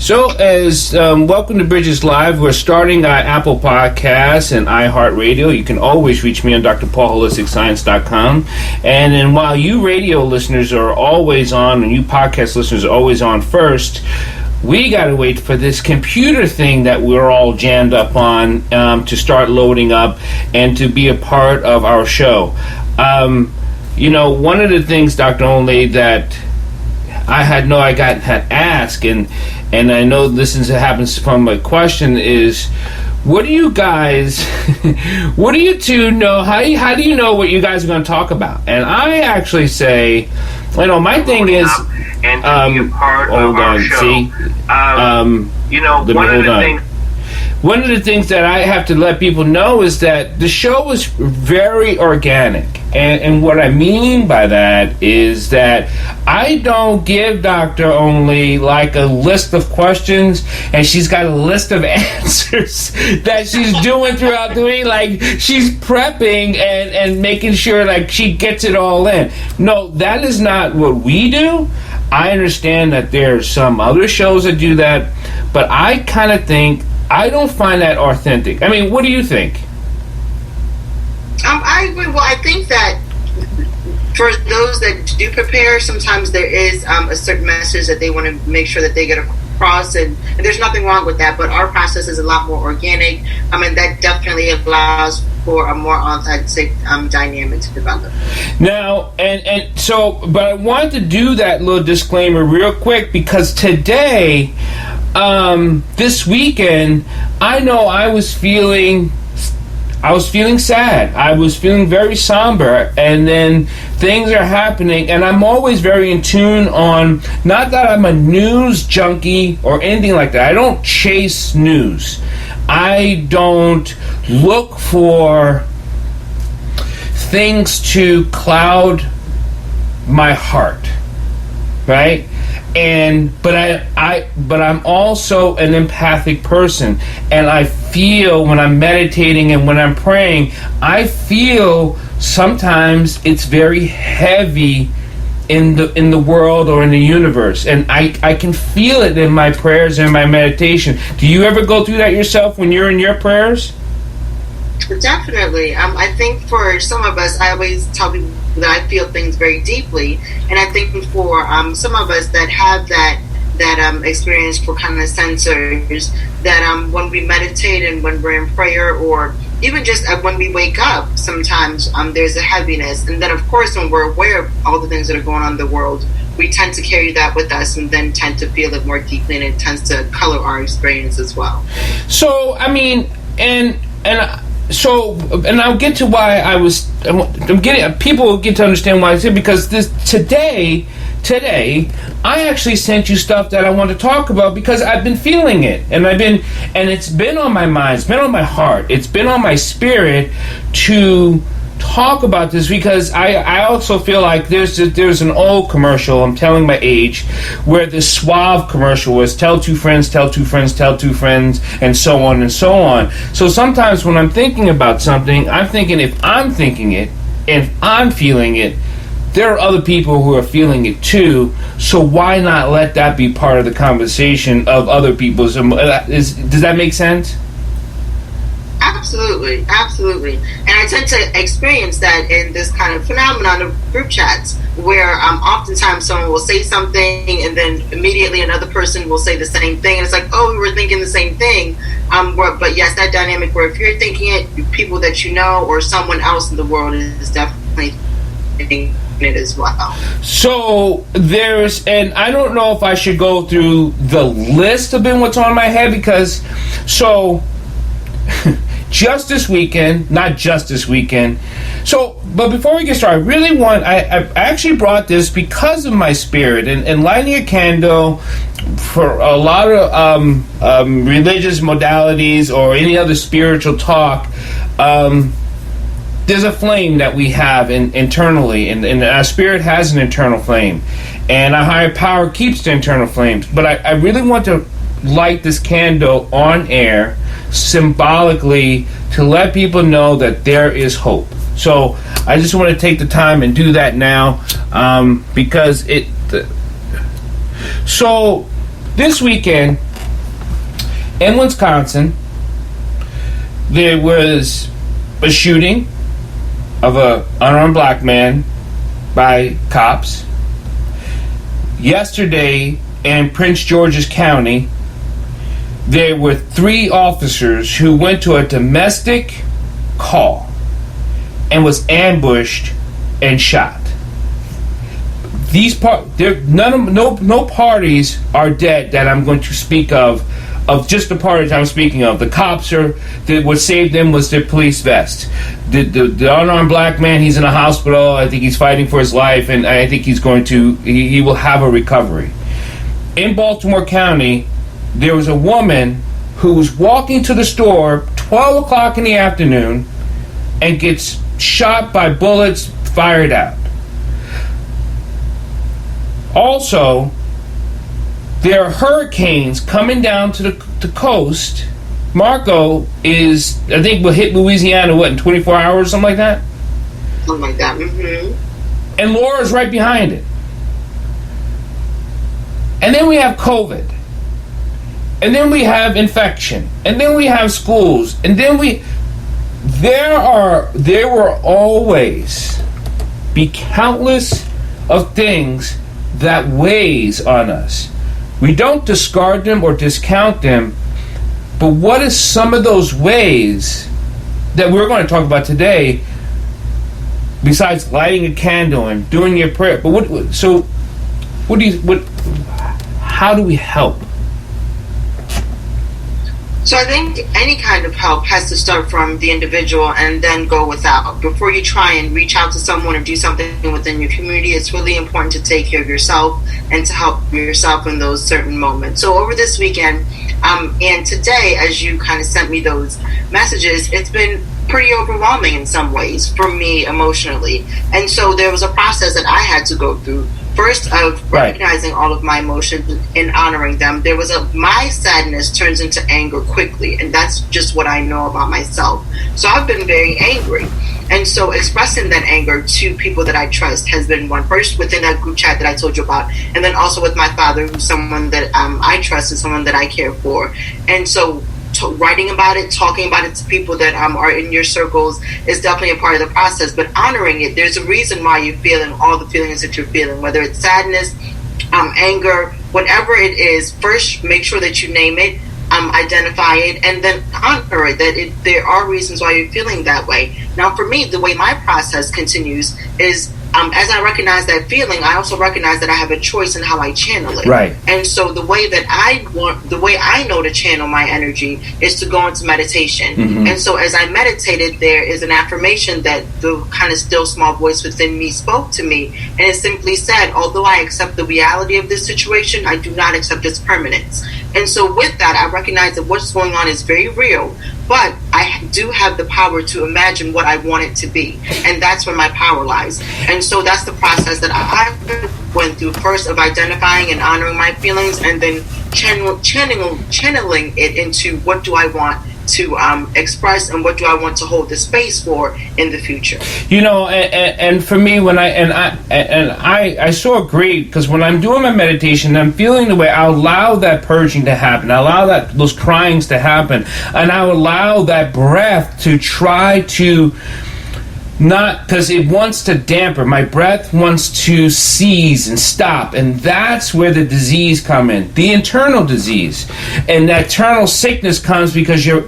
So, as welcome to Bridges Live. We're starting Apple Podcasts and iHeartRadio. You can always reach me on drpaulholisticscience.com. And then while you radio listeners are always on, and you podcast listeners are always on first, we got to wait for this computer thing that we're all jammed up on to start loading up and to be a part of our show. One of the things, Dr. Onley, that I had asked, and I know this happens from a question, is what do you guys, what do you two know, how do you know what you guys are going to talk about? And I actually say, my thing is, hold on, see, one of the things that I have to let people know is that the show is very organic. And what I mean by that is that I don't give Dr. Only like a list of questions and she's got a list of answers that she's doing throughout the week. Like she's prepping and making sure like she gets it all in. No, that is not what we do. I understand that there are some other shows that do that, but I kind of think, I don't find that authentic. I mean, what do you think? I agree. Well, I think that for those that do prepare, sometimes there is a certain message that they want to make sure that they get across, and there's nothing wrong with that. But our process is a lot more organic. That definitely allows for a more authentic dynamic to develop. Now, and so, but I wanted to do that little disclaimer real quick because today, this weekend, I know I was feeling sad. I was feeling very somber, and then things are happening, and I'm always very in tune on, not that I'm a news junkie or anything like that. I don't chase news. I don't look for things to cloud my heart, right? But I'm also an empathic person, and I feel when I'm meditating and when I'm praying, I feel sometimes it's very heavy in the world or in the universe, and I can feel it in my prayers and my meditation. Do you ever go through that yourself when you're in your prayers? Definitely. I think for some of us, I always tell people that I feel things very deeply, and I think for some of us that have that experience for kind of sensors, that when we meditate and when we're in prayer, or even just when we wake up, sometimes there's a heaviness, and then of course when we're aware of all the things that are going on in the world, we tend to carry that with us and then tend to feel it more deeply, and it tends to color our experience as well. So I mean, and I'll get to why I'm getting, people will get to understand why I said, because today I actually sent you stuff that I want to talk about because I've been feeling it, and it's been on my mind, it's been on my heart, it's been on my spirit to talk about this, because I also feel like there's an old commercial, I'm telling my age, where the Suave commercial was tell two friends, tell two friends, tell two friends, and so on and so on. So sometimes when I'm thinking about something, I'm thinking if I'm thinking it, if I'm feeling it, there are other people who are feeling it too, so why not let that be part of the conversation of other people's? Does that make sense? Absolutely. And I tend to experience that in this kind of phenomenon of group chats, where oftentimes someone will say something and then immediately another person will say the same thing, and it's like, oh, we were thinking the same thing. But yes, that dynamic where if you're thinking it, people that you know or someone else in the world is definitely thinking it as well. So and I don't know if I should go through the list of what's on my head, because just this weekend, not just this weekend. So, but before we get started, I actually brought this because of my spirit, and lighting a candle for a lot of religious modalities or any other spiritual talk. There's a flame that we have internally, and our spirit has an internal flame, and our higher power keeps the internal flames. But I really want to light this candle on air symbolically to let people know that there is hope. So I just want to take the time and do that now, because so this weekend in Wisconsin, there was a shooting of an unarmed black man by cops. Yesterday in Prince George's County, there were 3 officers who went to a domestic call and was ambushed and shot. No parties are dead that I'm going to speak of just the parties I'm speaking of. The cops what saved them was their police vest. The unarmed black man, he's in a hospital. I think he's fighting for his life, and I think he will have a recovery. In Baltimore County, there was a woman who was walking to the store 12 o'clock in the afternoon and gets shot by bullets fired out. Also, there are hurricanes coming down to the coast. Marco I think will hit Louisiana, in 24 hours, something like that? Something like that, mm-hmm. And Laura's right behind it. And then we have COVID. And then we have infection. And then we have schools. And then there will always be countless of things that weighs on us. We don't discard them or discount them, but what is some of those ways that we're going to talk about today, besides lighting a candle and doing your prayer? But how do we help? So I think any kind of help has to start from the individual and then go without. Before you try and reach out to someone or do something within your community, it's really important to take care of yourself and to help yourself in those certain moments. So over this weekend, and today, as you kind of sent me those messages, it's been pretty overwhelming in some ways for me emotionally. And so there was a process that I had to go through. First, of recognizing all of my emotions and honoring them. My sadness turns into anger quickly, and that's just what I know about myself. So I've been very angry. And so expressing that anger to people that I trust has been one. First, within that group chat that I told you about, and then also with my father, who's someone that I trust and someone that I care for. And so writing about it, talking about it to people that are in your circles is definitely a part of the process. But honoring it, there's a reason why you're feeling all the feelings that you're feeling, whether it's sadness, anger, whatever it is. First, make sure that you name it, identify it, and then honor it, that there are reasons why you're feeling that way. Now, for me, the way my process continues is as I recognize that feeling, I also recognize that I have a choice in how I channel it. Right. And so the way I know to channel my energy is to go into meditation. Mm-hmm. And so as I meditated, there is an affirmation that the kind of still small voice within me spoke to me. And it simply said, although I accept the reality of this situation, I do not accept its permanence. And so with that, I recognize that what's going on is very real, but I do have the power to imagine what I want it to be. And that's where my power lies. And so that's the process that I went through, first of identifying and honoring my feelings, and then channeling it into what do I want to express and what do I want to hold the space for in the future. You know, and for me, when I so agree, because when I'm doing my meditation, I'm feeling the way, I allow that purging to happen, I allow those cryings to happen, and I allow that breath to try to not, because it wants to dampen. My breath wants to seize and stop, and that's where the disease come in, the internal disease, and that internal sickness comes because your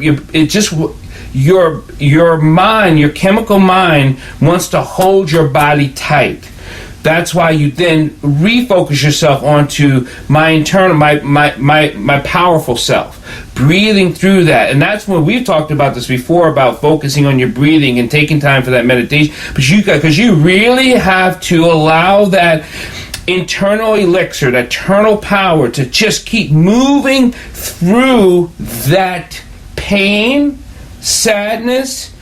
mind, your chemical mind, wants to hold your body tight. That's why you then refocus yourself onto my internal, my powerful self, breathing through that. And that's when we've talked about this before, about focusing on your breathing and taking time for that meditation. But because you really have to allow that internal elixir, that internal power, to just keep moving through that pain, sadness,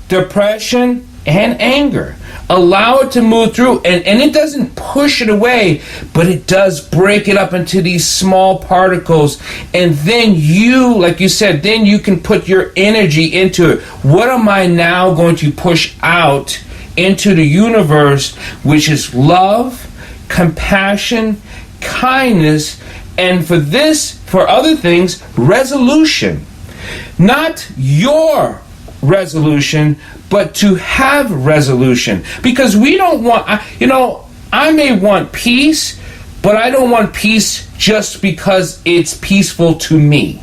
depression, and anger. Allow it to move through, and it doesn't push it away, but it does break it up into these small particles, and then you, like you said, then you can put your energy into it. What am I now going to push out into the universe, which is love, compassion, kindness, And for other things, resolution. Not your resolution, but to have resolution. Because we don't want, I may want peace, but I don't want peace just because it's peaceful to me.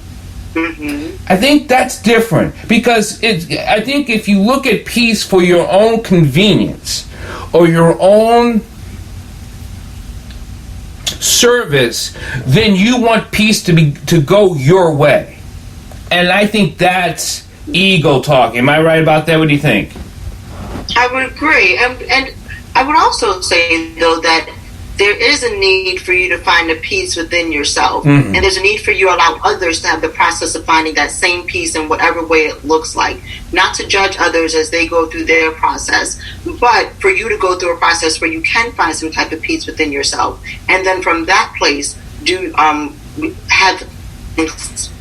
Mm-hmm. I think that's different, because I think if you look at peace for your own convenience or your own service, then you want peace to go your way. And I think that's ego talk. Am I right about that? What do you think? I would agree. And I would also say, though, that there is a need for you to find a peace within yourself. Mm-hmm. And there's a need for you to allow others to have the process of finding that same peace in whatever way it looks like. Not to judge others as they go through their process, but for you to go through a process where you can find some type of peace within yourself. And then from that place, have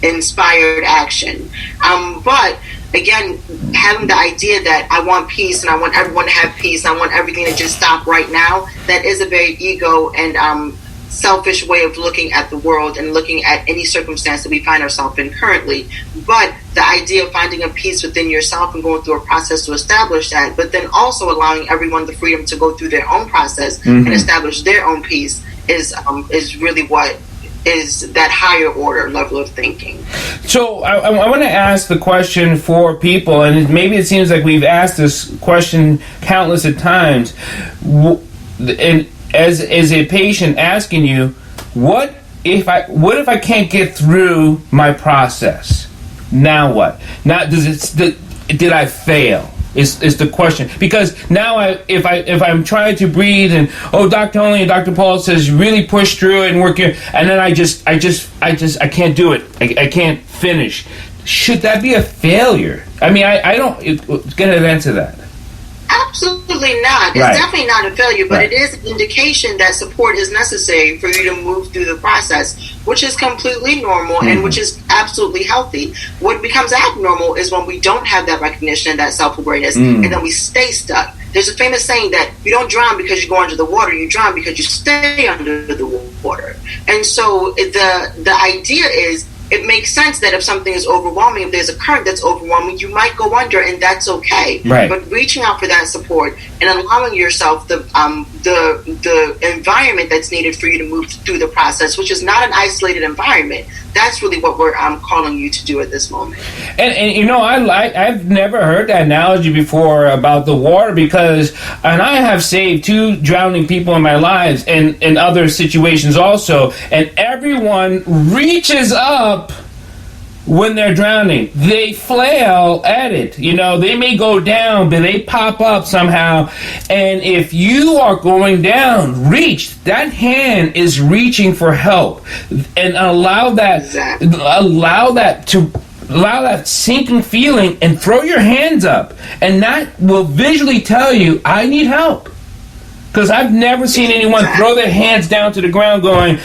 inspired action. But again, having the idea that I want peace and I want everyone to have peace, I want everything to just stop right now, that is a very ego and selfish way of looking at the world and looking at any circumstance that we find ourselves in currently. But the idea of finding a peace within yourself and going through a process to establish that, but then also allowing everyone the freedom to go through their own process mm-hmm. and establish their own peace is really what is that higher order level of thinking. So I want to ask the question for people, and maybe it seems like we've asked this question countless of times, and as a patient asking you, what if I can't get through my process? Now what? Now did I fail? Is the question, because now if I'm trying to breathe and Dr. Only and Dr. Paul says really push through it and work here, and then I I can't do it. I can't finish. Should that be a failure? I mean, I don't get an answer to that. Absolutely not. It's definitely not a failure, but it is an indication that support is necessary for you to move through the process, which is completely normal mm-hmm. and which is absolutely healthy. What becomes abnormal is when we don't have that recognition and that self-awareness, and then we stay stuck. There's a famous saying that you don't drown because you go under the water, you drown because you stay under the water. And so the idea is, it makes sense that if something is overwhelming, if there's a current that's overwhelming, you might go under, and that's okay. Right. But reaching out for that support and allowing yourself the environment that's needed for you to move through the process, which is not an isolated environment, that's really what we're calling you to do at this moment. And I've never heard that analogy before about the water, and I have saved 2 drowning people in my lives and in other situations also, and everyone reaches up when they're drowning. They flail at it. They may go down, but they pop up somehow. And if you are going down, reach. That hand is reaching for help. And allow that sinking feeling and throw your hands up. And that will visually tell you, I need help. Because I've never seen anyone throw their hands down to the ground going,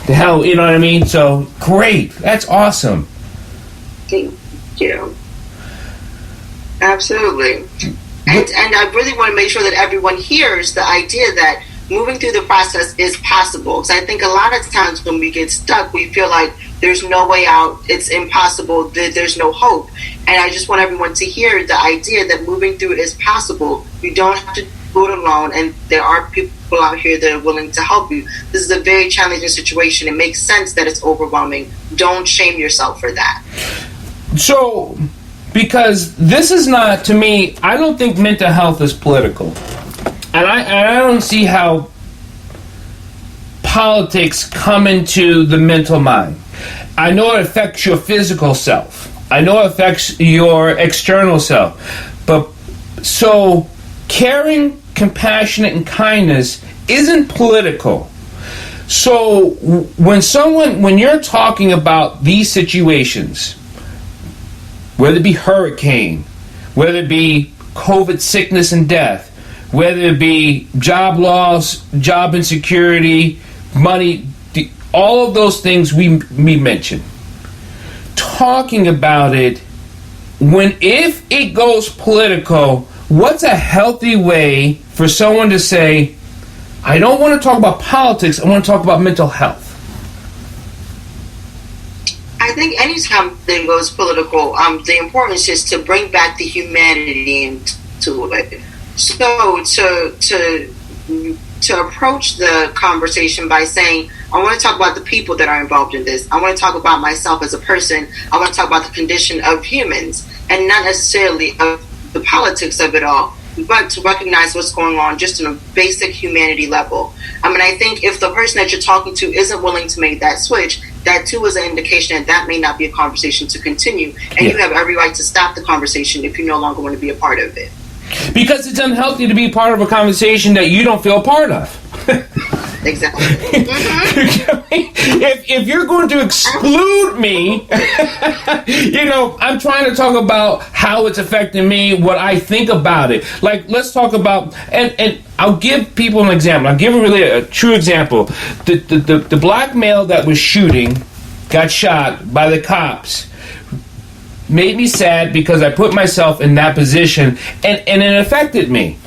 the hell, you know what I mean? So, great. That's awesome. Thank you. Absolutely. And I really want to make sure that everyone hears the idea that moving through the process is possible. Because I think a lot of times when we get stuck, we feel like there's no way out, it's impossible, there's no hope. And I just want everyone to hear the idea that moving through it is possible. You don't have to do it alone, and there are people out here that are willing to help you. This is a very challenging situation. It makes sense that it's overwhelming. Don't shame yourself for that. So, because this is not, to me, I don't think mental health is political. And I don't see how politics come into the mental mind. I know it affects your physical self. I know it affects your external self. But so caring, compassionate, and kindness isn't political. So when you're talking about these situations, whether it be hurricane, whether it be COVID sickness and death, whether it be job loss, job insecurity, money, all of those things we mentioned. Talking about it, if it goes political, what's a healthy way for someone to say, I don't want to talk about politics, I want to talk about mental health? I think anytime thing goes political, the importance is to bring back the humanity into it. So to approach the conversation by saying, I want to talk about the people that are involved in this. I want to talk about myself as a person. I want to talk about the condition of humans, and not necessarily of the politics of it all, but to recognize what's going on just on a basic humanity level. I think if the person that you're talking to isn't willing to make that switch, that too is an indication that may not be a conversation to continue, and you have every right to stop the conversation if you no longer want to be a part of it. Because it's unhealthy to be part of a conversation that you don't feel part of. Exactly. If you're going to exclude me, I'm trying to talk about how it's affecting me, what I think about it. Like, let's talk about, and I'll give people an example. I'll give a true example. The black male that was shooting got shot by the cops. Made me sad because I put myself in that position, and it affected me.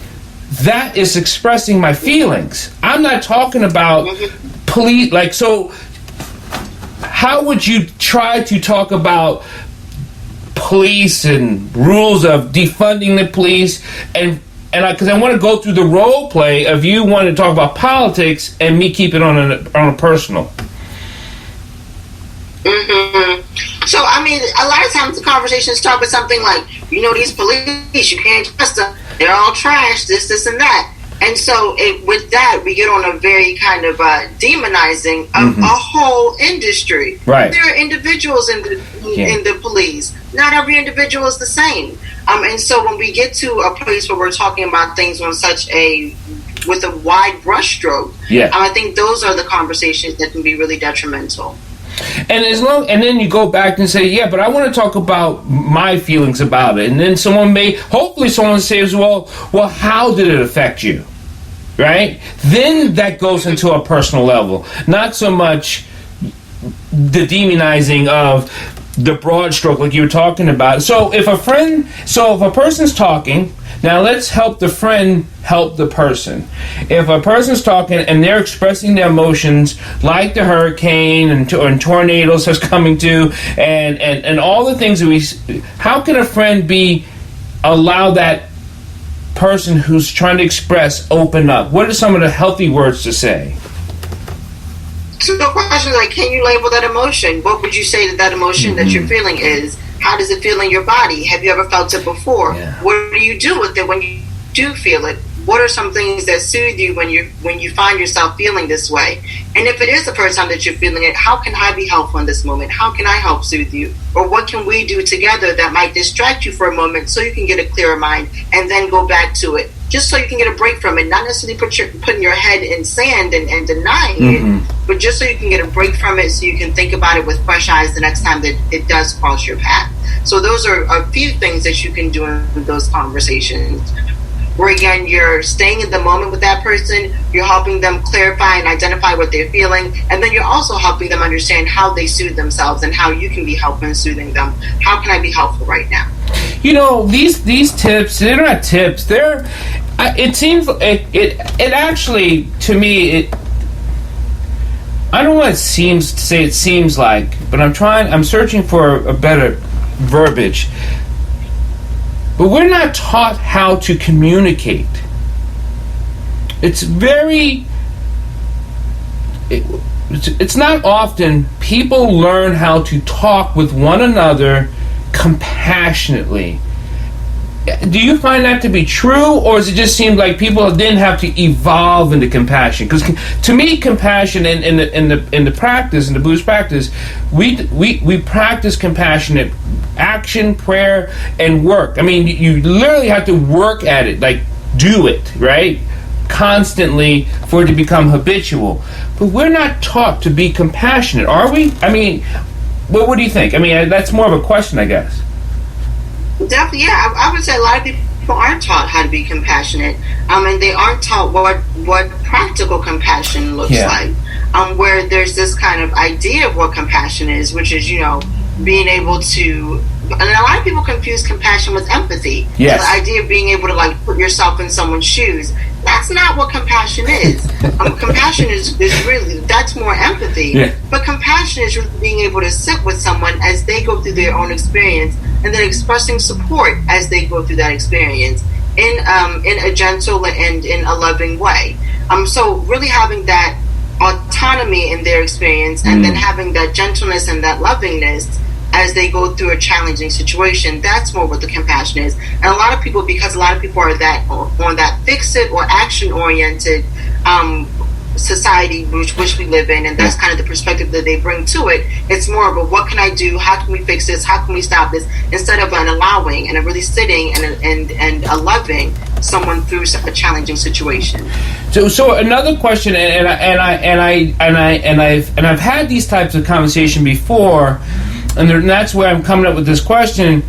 That is expressing my feelings. I'm not talking about police. Like, so how would you try to talk about police and rules of defunding the police, and because I want to go through the role play of you wanting to talk about politics and me keep it on a personal. So, a lot of times the conversations start with something like, these police, you can't trust them. They're all trash, this, and that. And so with that, we get on a very kind of demonizing of a whole industry. Right. There are individuals in the police. Not every individual is the same. And so when we get to a place where we're talking about things on with a wide brushstroke, I think those are the conversations that can be really detrimental. And then you go back and say, but I want to talk about my feelings about it. And then hopefully someone says, well, how did it affect you? Right? Then that goes into a personal level. Not so much the demonizing of the broad stroke like you were talking about. So if a person's talking, now let's help the friend help the person. If a person's talking and they're expressing their emotions like the hurricane and tornadoes that's coming to and all the things that how can a friend allow that person who's trying to express open up? What are some of the healthy words to say? So the question is, can you label that emotion? What would you say that emotion that you're feeling is? How does it feel in your body? Have you ever felt it before? Yeah. What do you do with it when you do feel it? What are some things that soothe you when you find yourself feeling this way? And if it is the first time that you're feeling it, how can I be helpful in this moment? How can I help soothe you? Or what can we do together that might distract you for a moment so you can get a clearer mind and then go back to it? Just so you can get a break from it, not necessarily putting your head in sand and denying it, but just so you can get a break from it so you can think about it with fresh eyes the next time that it does cross your path. So those are a few things that you can do in those conversations. Where again, you're staying in the moment with that person, you're helping them clarify and identify what they're feeling, and then you're also helping them understand how they soothe themselves and how you can be helpful in soothing them. How can I be helpful right now? These tips, they're not tips. It seems it actually, to me, I don't know what it seems like, but I'm searching for a better verbiage. But we're not taught how to communicate. It's not often people learn how to talk with one another compassionately. Do you find that to be true, or does it just seem like people then have to evolve into compassion? Because to me, compassion in the practice, in the Buddhist practice, we practice compassionate action, prayer, and work. You literally have to work at it, like do it, right? Constantly for it to become habitual. But we're not taught to be compassionate, are we? What do you think? That's more of a question, I guess. Definitely, yeah. I would say a lot of people aren't taught how to be compassionate. And they aren't taught what practical compassion looks like. Where there's this kind of idea of what compassion is, which is, being able to, and a lot of people confuse compassion with empathy. Yes. So the idea of being able to put yourself in someone's shoes. That's not what compassion is. Compassion is really, that's more empathy. Yeah. But compassion is really being able to sit with someone as they go through their own experience, and then expressing support as they go through that experience in a gentle and in a loving way. So really having that autonomy in their experience, and then having that gentleness and that lovingness as they go through a challenging situation. That's more what the compassion is. And a lot of people are that on that fix-it or action-oriented society which we live in, and that's kind of the perspective that they bring to it. It's more of a, what can I do? How can we fix this? How can we stop this? Instead of an allowing and a really sitting and a loving someone through a challenging situation. So another question, and I've had these types of conversation before, and that's where I'm coming up with this question.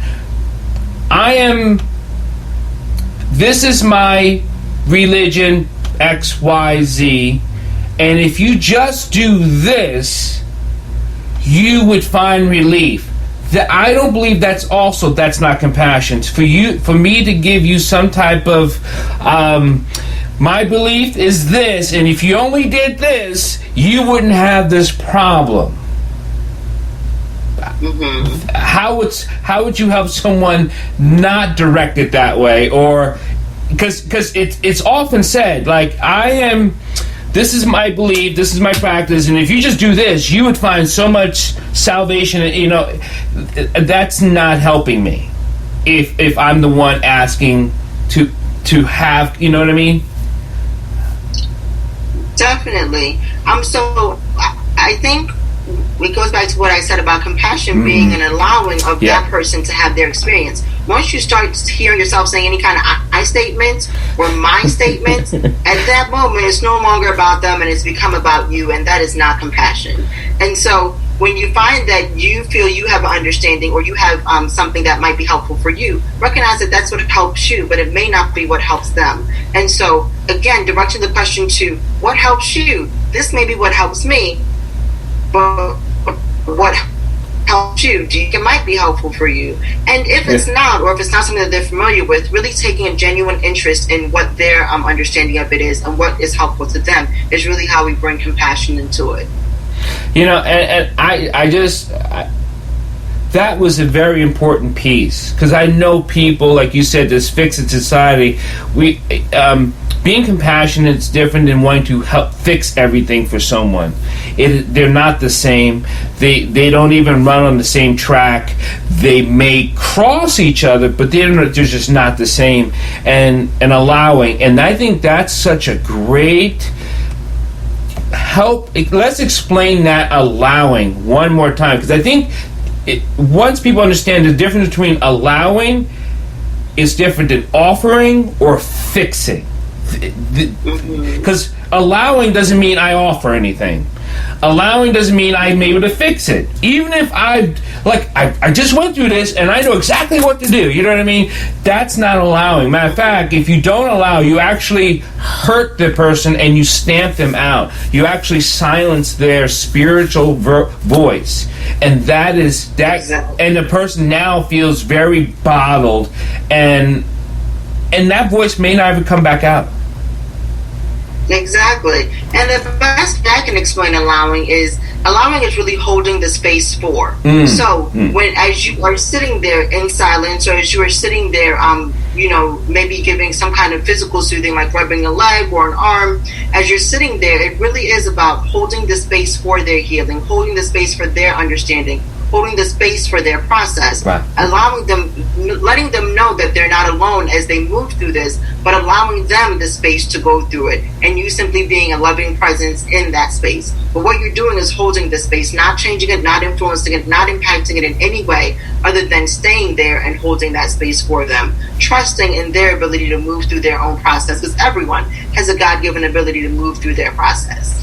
This is my religion, XYZ, and if you just do this, you would find relief. I don't believe that's not compassion. For me to give you some type of, my belief is this, and if you only did this, you wouldn't have this problem. Mm-hmm. How would you help someone not direct it that way? Or because it's often said, like, this is my belief, this is my practice, and if you just do this, you would find so much salvation. That's not helping me if I'm the one asking to have, you know what I mean? Definitely. So I think it goes back to what I said about compassion being an allowing of that person to have their experience. Once you start hearing yourself saying any kind of I statements or my statements, at that moment it's no longer about them and it's become about you, and that is not compassion. And so when you find that you feel you have an understanding or you have something that might be helpful for you, recognize that that's what helps you, but it may not be what helps them. And so, again, directing the question to what helps you. This may be what helps me, but what helps you? It might be helpful for you. And if it's not, or if it's not something that they're familiar with, really taking a genuine interest in what their understanding of it is and what is helpful to them is really how we bring compassion into it. And that was a very important piece, because I know people, like you said, this fix-it society. Being compassionate is different than wanting to help fix everything for someone. They're not the same. They don't even run on the same track. They may cross each other, but they're just not the same. And allowing, and I think that's such a great help. Let's explain that allowing one more time, because I think once people understand the difference between allowing is different than offering or fixing. Because allowing doesn't mean I offer anything. Allowing doesn't mean I'm able to fix it. Even if I just went through this and I know exactly what to do. You know what I mean? That's not allowing. Matter of fact, if you don't allow, you actually hurt the person and you stamp them out. You actually silence their spiritual voice. And that is that. Exactly. And the person now feels very bottled, and that voice may not even come back out. Exactly. And the best I can explain allowing is really holding the space for. When as you are sitting there in silence, or as you are sitting there maybe giving some kind of physical soothing, like rubbing a leg or an arm, as you're sitting there, it really is about holding the space for their healing, holding the space for their understanding, holding the space for their process, right. Allowing them, letting them know that they're not alone as they move through this, but allowing them the space to go through it, and you simply being a loving presence in that space. But what you're doing is holding the space, not changing it, not influencing it, not impacting it in any way other than staying there and holding that space for them, trusting in their ability to move through their own process, because everyone has a God-given ability to move through their process.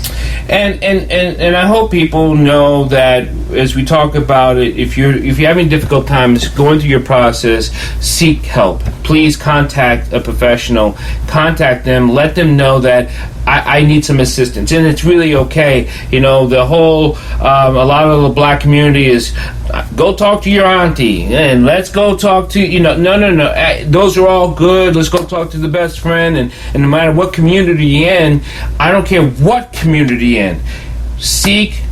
And I hope people know that as we talk about it, if you're having difficult times going through your process, seek help. Please contact a professional. Contact them. Let them know that I need some assistance, and it's really okay. You know, the whole a lot of the black community is go talk to your auntie, and let's go talk to no. Those are all good. Let's go talk to the best friend, and no matter what community you're in, I don't care what community you're in, seek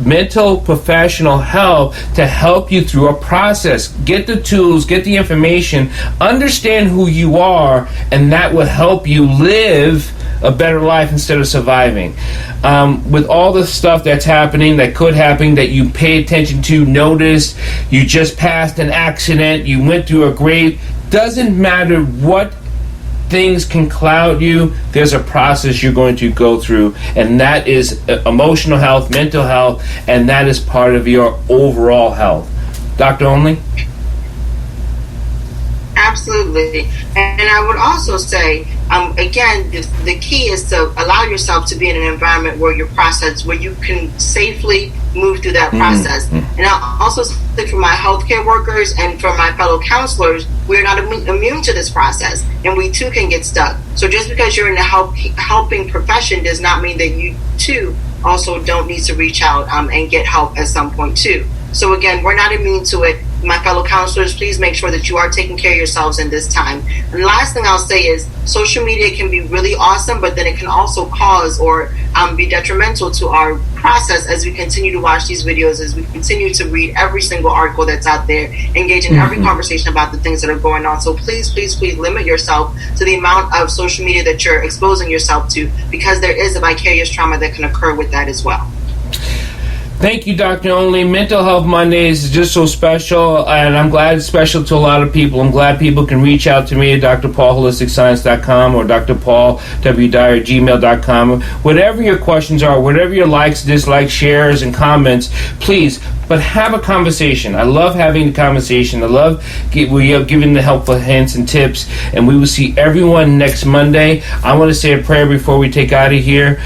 mental professional help to help you through a process. Get the tools, get the information, understand who you are, and that will help you live a better life instead of surviving. With all the stuff that's happening, that could happen, that you pay attention to, notice, you just passed an accident, you went through a grave, doesn't matter what things can cloud you, there's a process you're going to go through, and that is emotional health, mental health, and that is part of your overall health. Dr. Only? Absolutely. And I would also say, again, the key is to allow yourself to be in an environment where you can safely move through that process. And I also say for my healthcare workers and for my fellow counselors, we're not immune to this process, and we too can get stuck. So just because you're in the helping profession does not mean that you too also don't need to reach out and get help at some point too. So again, we're not immune to it. My fellow counselors, please make sure that you are taking care of yourselves in this time. And the last thing I'll say is social media can be really awesome, but then it can also cause or be detrimental to our process as we continue to watch these videos, as we continue to read every single article that's out there, engage in every conversation about the things that are going on. So please, please, please limit yourself to the amount of social media that you're exposing yourself to, because there is a vicarious trauma that can occur with that as well. Thank you, Dr. Only. Mental Health Mondays is just so special, and I'm glad it's special to a lot of people. I'm glad people can reach out to me at drpaulholisticscience.com or drpaulwdyer@gmail.com. Whatever your questions are, whatever your likes, dislikes, shares, and comments, please, but have a conversation. I love having the conversation. I love giving the helpful hints and tips, and we will see everyone next Monday. I want to say a prayer before we take out of here.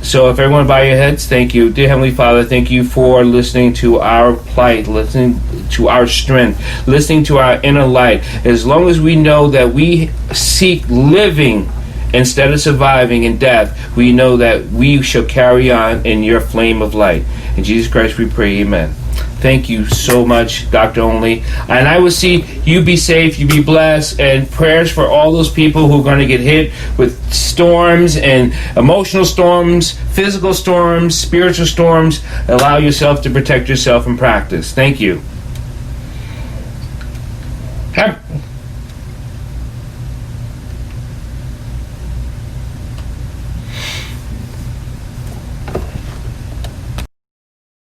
So if everyone bow your heads, thank you. Dear Heavenly Father, thank you for listening to our plight, listening to our strength, listening to our inner light. As long as we know that we seek living instead of surviving in death, we know that we shall carry on in your flame of light. In Jesus Christ we pray, amen. Thank you so much, Dr. Only. And I will see you be safe, you be blessed, and prayers for all those people who are going to get hit with storms and emotional storms, physical storms, spiritual storms. Allow yourself to protect yourself in practice. Thank you.